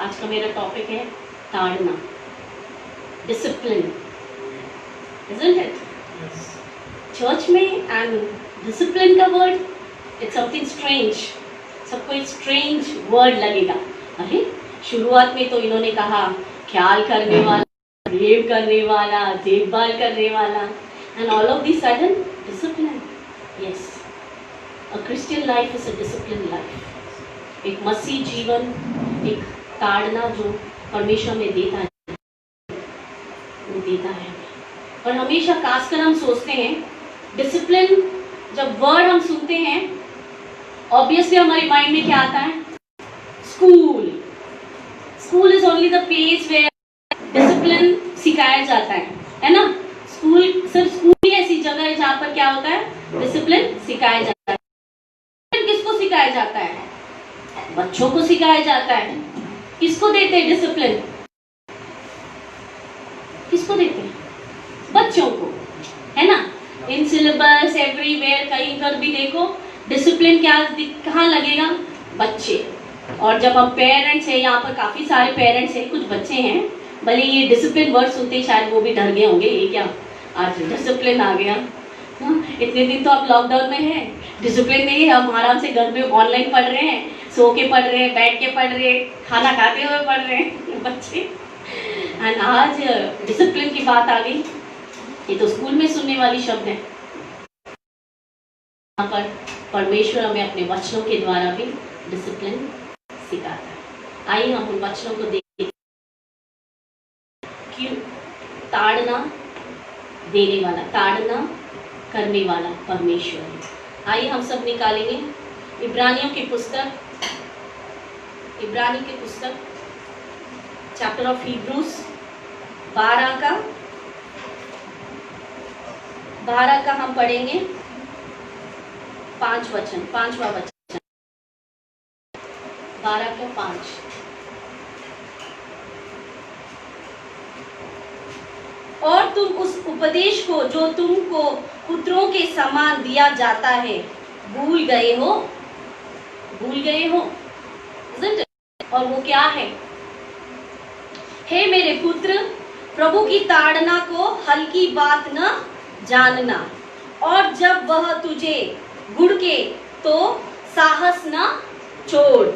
आज का मेरा टॉपिक है ताड़ना, discipline, isn't it? Yes. Church में एंड डिसिप्लिन का वर्ड इट्स समथिंग स्ट्रेंज, सबको एक स्ट्रेंज वर्ड लगेगा। अरे शुरुआत में तो इन्होंने कहा ख्याल करने वाला, प्रेम करने वाला, देखभाल करने वाला, and all of this sudden discipline. Yes, a Christian life is a discipline life. एक मसीह जीवन, एक ताड़ना जो परमेश्वर में देता है, वो देता है। और हमेशा खासकर हम सोचते हैं डिसिप्लिन, जब वर्ड हम सुनते हैं ऑब्वियसली हमारे माइंड में क्या आता है? School. School is only the place where discipline सिखाया जाता है ना? स्कूल, सिर्फ स्कूल ही ऐसी जगह है जहाँ पर क्या होता है? डिसिप्लिन सिखाया जाता है। किसको सिखाया जाता है? बच्चों को सिखाया जाता है। किसको देते हैं डिसिप्लिन? किसको देते हैं? बच्चों को, है ना? इन सिलेबस एवरीवेयर कहीं पर भी देखो डिसिप्लिन क्या कहाँ लगेगा? बच्चे। और जब हम पेरेंट्स हैं, यहाँ पर काफी सारे पेरेंट्स हैं, कुछ बच्चे हैं, भले ये डिसिप्लिन वर्ड सुनते ही शायद वो भी डर गए होंगे, ये क्या आज डिसिप्लिन आ गया। इतने दिन तो आप लॉकडाउन में हैं, डिसिप्लिन नहीं है, हम आराम से घर में ऑनलाइन पढ़ रहे हैं, सो के पढ़ रहे हैं, बैठ के पढ़ रहे हैं, खाना खाते हुए पढ़ रहे हैं बच्चे। एंड आज डिसिप्लिन की बात आ गई। ये तो स्कूल में सुनने वाली शब्द है, यहाँ पर परमेश्वर हमें अपने वचनों के द्वारा भी डिसिप्लिन सिखाता है। आइए हम उन वचनों को देखें। क्यों? ताड़ना देने वाला, ताड़ना करने वाला परमेश्वर है। आइए हम सब निकालेंगे इब्रानियों की पुस्तक, इब्रानी की पुस्तक चैप्टर ऑफ हिब्रूज 12 का हम पढ़ेंगे 5वां वचन 12 का 5। और तुम उस उपदेश को जो तुमको पुत्रों के समान दिया जाता है भूल गए हो। और वो क्या है? हे मेरे पुत्र, प्रभु की ताड़ना को हल्की बात न जानना, और जब वह तुझे गुड़के तो साहस न छोड़,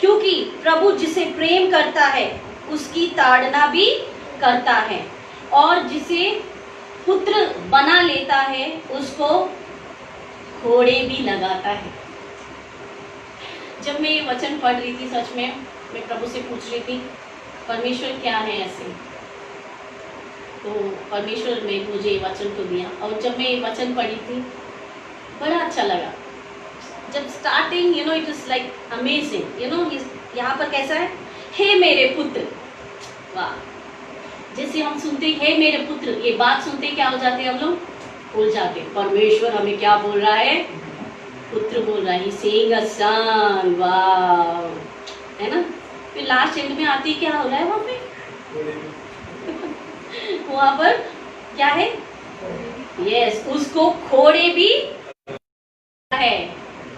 क्योंकि प्रभु जिसे प्रेम करता है उसकी ताड़ना भी करता है, और जिसे पुत्र बना लेता है उसको घोड़े भी लगाता है। जब मैं ये वचन पढ़ रही थी, सच में मैं प्रभु से पूछ रही थी परमेश्वर क्या है ऐसे, तो परमेश्वर ने मुझे वचन को दिया। और जब मैं ये वचन पढ़ी थी बड़ा अच्छा लगा। जब starting it is like amazing, यहाँ पर कैसा है? हे मेरे पुत्र। वाह! जैसे हम सुनते हे मेरे पुत्र, ये बात सुनते क्या हो जाते हैं हम लोग? भूल जाते। परमेश्वर हमें क्या बोल रहा है? पुत्र बोल रहा है, सेइंग अ सन। वाह! है ना? फिर लास्ट एंड में आती क्या हो रहा है वहां पे? वहां पर क्या है? यस, उसको घोड़े भी है,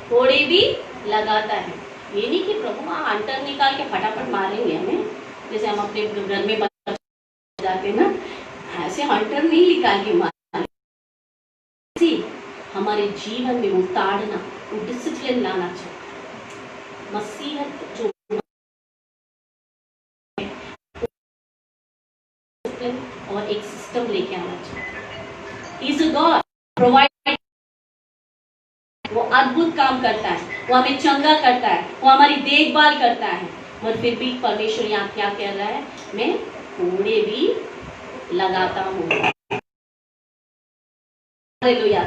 घोड़े भी लगाता है। ये नहीं कि प्रभु वहां हंटर निकाल के फटाफट मारेंगे हमें, जैसे हम अपने घर में जाते ना, ऐसे हंटर नहीं निकाल के मारेंगे। हमारे जीवन में वो ताड़ना, वो डिसिप्लिन लाना चाहिए। मसीहत जो और एक सिस्टम लेके आना चाहिए। He is a God, provide, वो अद्भुत काम करता है, वो हमें चंगा करता है, वो हमारी देखभाल करता है, और फिर भी परमेश्वर यहाँ क्या कह रहा है? मैं घोड़े भी लगाता हूँ। हालेलुया।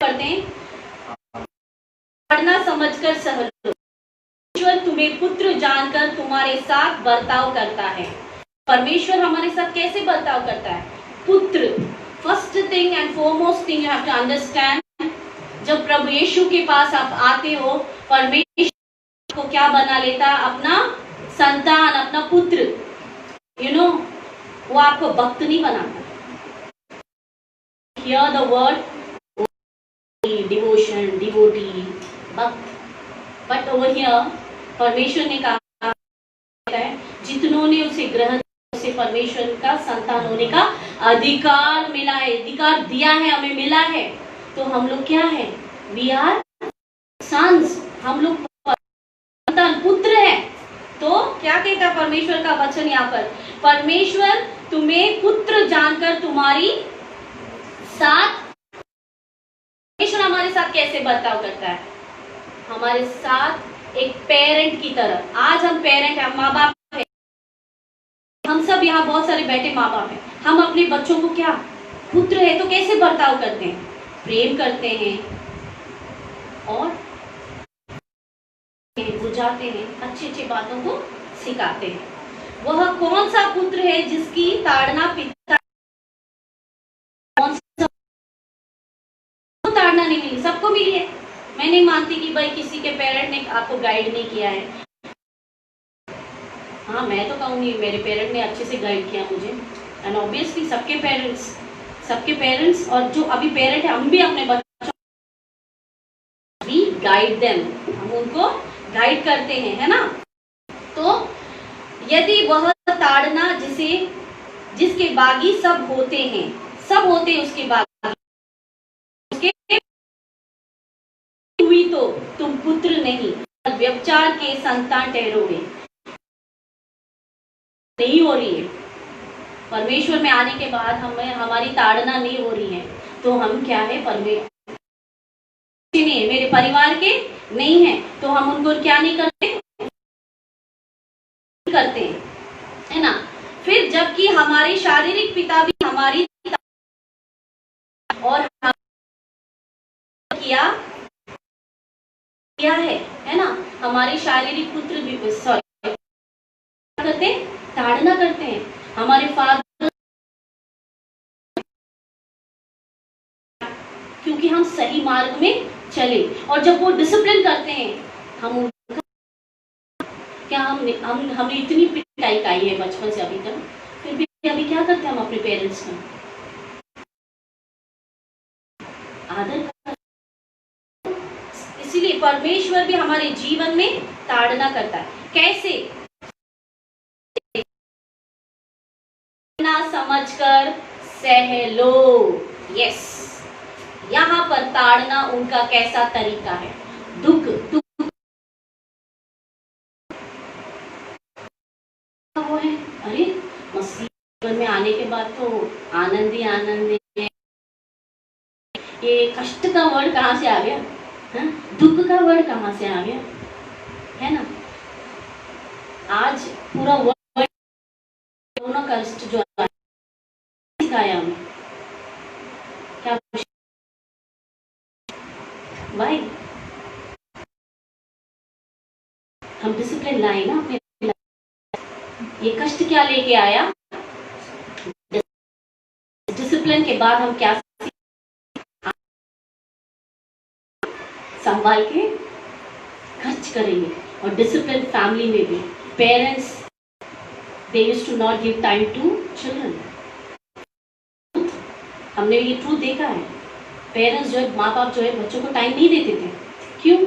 करते हैं, पढ़ना समझकर सह लो, परमेश्वर तुम्हें पुत्र जानकर तुम्हारे साथ बर्ताव करता है। परमेश्वर हमारे साथ कैसे बर्ताव करता है? पुत्र। First thing and foremost thing you have to understand, जब प्रभु यीशु के पास आप आते हो, परमेश्वर को क्या बना लेता? अपना संतान, अपना पुत्र। वो आपको भक्त नहीं बनाता। Here the word devotion, devotee, भक्त। बट ओवर हियर परमेश्वर ने कहा है, जितनों ने उसे ग्रहण किया उसे परमेश्वर का संतान होने का अधिकार मिला है, अधिकार दिया है, हमें मिला है। तो हम लोग क्या है? वी आर सन्स, हम लोग संतान, पुत्र है। तो क्या कहता है परमेश्वर का वचन यहाँ पर? परमेश्वर तुम्हें पुत्र जानकर तुम्हारी साथ, परमेश्वर हमारे साथ कैसे बर्ताव करता है? हमारे साथ एक पेरेंट की तरह। आज हम पेरेंट हैं, हम माँ बाप हैं, हम सब यहाँ बहुत सारे बैठे माँ बाप हैं। हम अपने बच्चों को क्या, पुत्र है तो कैसे बर्ताव करते हैं? प्रेम करते हैं और बुझाते हैं, अच्छी अच्छी बातों को सिखाते हैं। वह कौन सा पुत्र है जिसकी ताड़ना पिता, कौन सा ताड़ना नहीं मिली? सबको मिली है। मैं नहीं मानती कि भाई किसी के पेरेंट ने आपको गाइड नहीं किया है। हाँ, मैं तो कहूँगी मेरे पेरेंट ने अच्छे से गाइड किया मुझे। एंड ऑब्वियसली सबके पेरेंट्स और जो अभी पेरेंट है, हम भी अपने बच्चों भी गाइड देम, हम उनको गाइड करते हैं, है ना? तो यदि वह ताड़ना जिसके बागी सब होते हैं उसके बागी, उसके हुई तो तुम पुत्र नहीं व्यभिचार के संतान ठहरोगे। नहीं हो रही है, परमेश्वर में आने के बाद हमें हमारी ताड़ना नहीं हो रही है, तो हम क्या है? परमेश्वर नहीं, मेरे परिवार के नहीं है, तो हम उनको क्या नहीं करते हैं, है ना? फिर जबकि हमारे शारीरिक पिता भी हमारी और किया है ना? हमारे शारीरिक पुत्र भी करते हैं, ताड़ना करते हैं। हमारे फादर, क्योंकि हम सही मार्ग में चले, और जब वो डिसिप्लिन करते हैं, हम क्या हमने इतनी पिटाई खाई है बचपन से अभी तक, फिर भी अभी क्या करते हैं हम अपने पेरेंट्स का आदर। इसीलिए परमेश्वर भी हमारे जीवन में ताड़ना करता है। कैसे? ना समझकर सह लो। यस, यहाँ पर ताड़ना उनका कैसा तरीका है? दुख वो है। अरे मसीह में आने के बाद तो आनंद ही आनंद है। ये कष्ट का वर्ड कहाँ से आ गया? दुख का वर्ड कहाँ से आ गया? है ना? आज पूरा वर्ड दोनों कष्ट जो सिखाया हमें, क्या भाई? हम डिसिप्लिन लाए ना अपने। ये कष्ट क्या लेके आया? डिसिप्लिन के बाद हम क्या संभाल के खर्च करेंगे। और डिसिप्लिन फैमिली में भी, parents they used to not give time to children. हमने ये ट्रूथ देखा है, पेरेंट्स जो है, माँ बाप जो है, बच्चों को टाइम नहीं देते थे। क्यों?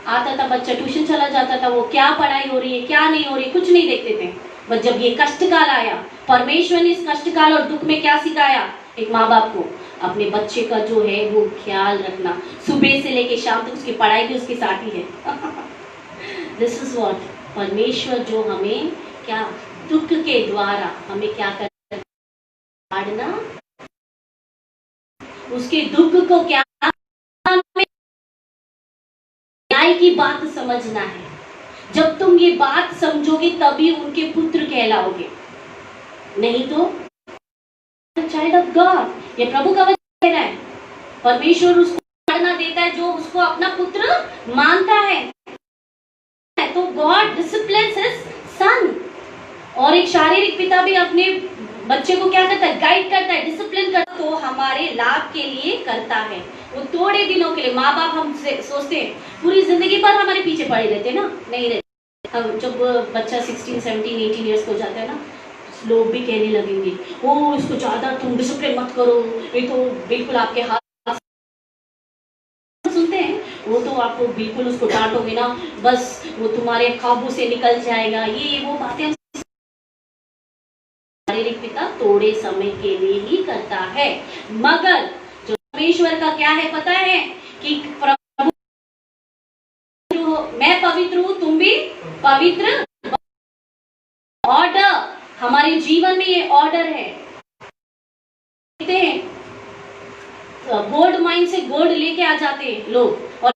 आता था बच्चा, ट्यूशन चला जाता था, वो क्या पढ़ाई हो रही है क्या नहीं हो रही कुछ नहीं देखते थे। बट जब ये कष्ट काल आया, परमेश्वर ने इस कष्ट काल और दुख में क्या सिखाया एक माँ बाप को? अपने बच्चे का जो है वो ख्याल रखना, सुबह से लेके शाम तक उसकी पढ़ाई भी उसके साथ ही है। दिस इज व्हाट परमेश्वर जो हमें क्या दुख के द्वारा हमें क्या करना, उसके दुख को क्या न्याय की बात समझना है। जब तुम ये बात समझोगे तभी उनके पुत्र कहलाओगे, नहीं तो चाइल्ड ऑफ गॉड। ये प्रभु का वचन है। परमेश्वर उसको ताड़ना देता है जो उसको अपना पुत्र मानता है। तो गॉड डिसिप्लिन्स हिज सन। और एक शारीरिक पिता भी अपने बच्चे को क्या करता है? गाइड करता है, डिसिप्लिन करता है। तो हमारे लाभ के लिए करता है, वो थोड़े दिनों के लिए। माँ बाप हम सोचते हैं पूरी जिंदगी पर हमारे पीछे पड़े रहते ना, नहीं रहते। हम जब बच्चा 16, 17, 18 ईयर्स को जाता है ना, लोग भी कहने लगेंगे ओ इसको ज्यादा तुम डिसिप्लिन मत करो, ये तो बिल्कुल आपके हाथ। सुनते हैं वो तो आपको बिल्कुल उसको डांटोगे ना, बस वो तुम्हारे काबू से निकल जाएगा, ये वो बातें शारीरिक पिता थोड़े समय के लिए ही करता है। मगर जो परमेश्वर का क्या है पता है कि प्रभु, मैं पवित्र हूं तुम भी पवित्र। ऑर्डर, हमारे जीवन में ये ऑर्डर है। कहते हैं गोल्ड माइन से गोल्ड लेके आ जाते हैं लोग, और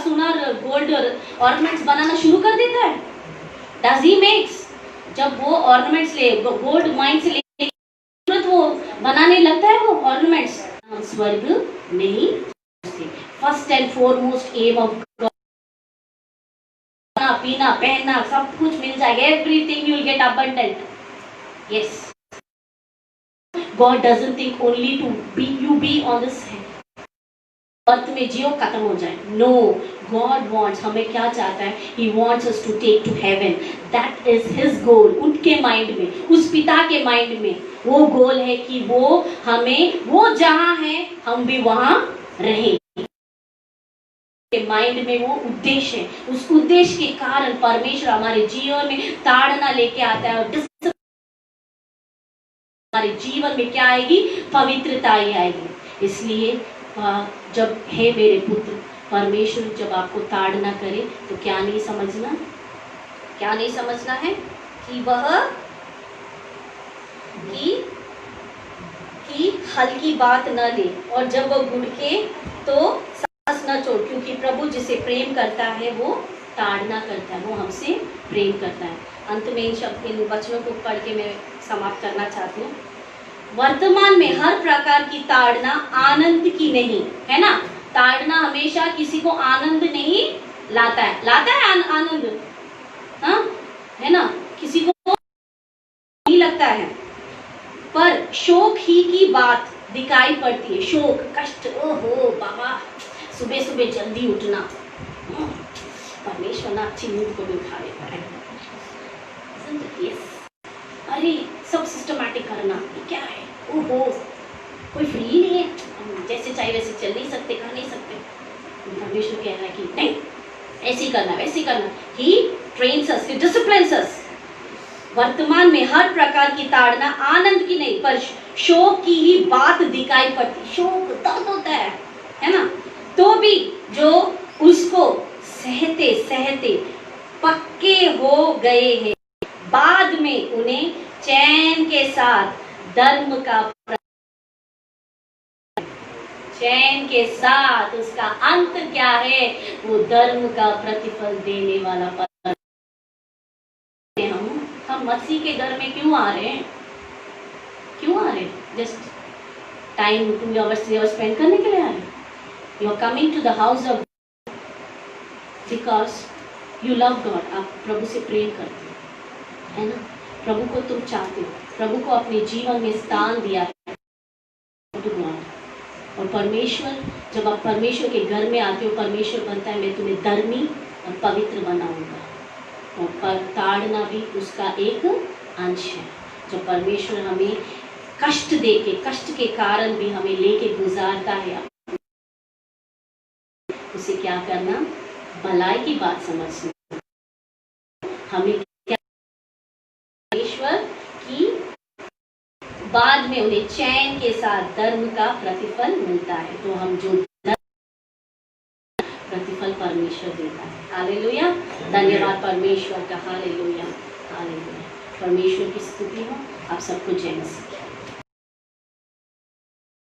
सुना गोल्ड ऑर्नामेंट्स बनाना शुरू कर देता है। डज ही मेक्स, जब वो ऑर्नामेंट्स ले गोल्ड माइन से ले तुरंत वो बनाने लगता है वो ऑर्नामेंट्स, हम स्वर्ग नहीं। First and foremost aim of God, खाना पीना पहनना सब कुछ मिल जाएगा, everything you will get abundant. Yes, God doesn't think only to be you be on this अर्थ में जियो खत्म हो जाए। नो, God wants, हमें क्या चाहता है? He wants us to take to heaven. That is His goal. उनके माइंड में, उस पिता के माइंड में वो गोल है कि वो हमें, वो जहाँ है हम भी वहाँ रहें। माइंड में वो उद्देश्य है, उस उद्देश्य के कारण परमेश्वर हमारे जीवन में ताड़ना लेके आता है, और हमारे जीवन में क्या आएगी? पवित्रता ही आएगी। इसलिए जब हे मेरे पुत्र, परमेश्वर जब आपको ताड़ना करे तो क्या नहीं समझना, क्या नहीं समझना है कि वह कि हल्की बात न ले, और जब वह गुड़के तो सांस न छोड़, क्योंकि प्रभु जिसे प्रेम करता है वो ताड़ना करता है, वो हमसे प्रेम करता है। अंत में इन वचनों को पढ़ के मैं समाप्त करना चाहती हूँ। वर्तमान में हर प्रकार की ताड़ना आनंद की नहीं है ना। ताड़ना हमेशा किसी को आनंद नहीं लाता है, लाता है आनंद, हाँ है ना, किसी को नहीं लगता है, पर शोक ही की बात दिखाई पड़ती है। शोक, कष्ट, ओहो बाबा सुबह सुबह जल्दी उठना, परमेश्वर ना अच्छी नींद को भी उठा लेता है। अरे सब सिस्टमैटिक करना क्या है, ओहो कोई फ्री नहीं है, जैसे चाहिए वैसे चल नहीं सकते, कर नहीं सकते। परमेश्वर कह रहा है कि नहीं, ऐसे करना वैसे करना। ही ट्रेन्स अस, ही डिसिप्लिन्स अस। वर्तमान में हर प्रकार की ताड़ना आनंद की नहीं पर शोक की ही बात दिखाई पड़ती। शोक दर्द होता है ना, तो भी जो उसको सहते सहते पक्के हो गए हैं, बाद में उन्हें चैन के साथ धर्म का, चैन के साथ उसका अंत क्या है? वो धर्म का प्रतिफल देने वाला पद। हम मसीह के घर में क्यों आ रहे हैं? क्यों आ रहे हैं? Just time 2 hours 3 hours spend करने के लिए आ रहे हैं? You are coming to the house of because you love God. आप प्रभु से प्रेम करते हो, है ना, प्रभु को तुम चाहते हो, प्रभु को अपने जीवन में स्थान दिया है। और परमेश्वर, जब आप परमेश्वर के घर में आते हो, परमेश्वर बनता है मैं तुम्हें धर्मी और पवित्र बनाऊंगा। और पर ताड़ना भी उसका एक अंश है। जो परमेश्वर हमें कष्ट देके, कष्ट के कारण भी हमें लेके गुजारता है, उसे क्या करना? भलाई की बात समझना। हमें क्या, परमेश्वर की बाद में उन्हें चैन के साथ धर्म का प्रतिफल मिलता है। तो हम जो प्रतिफल परमेश्वर देता है। हालेलुया, धन्यवाद परमेश्वर का। Hallelujah, hallelujah. परमेश्वर की स्तुति हो। आप सबको जय मसीह।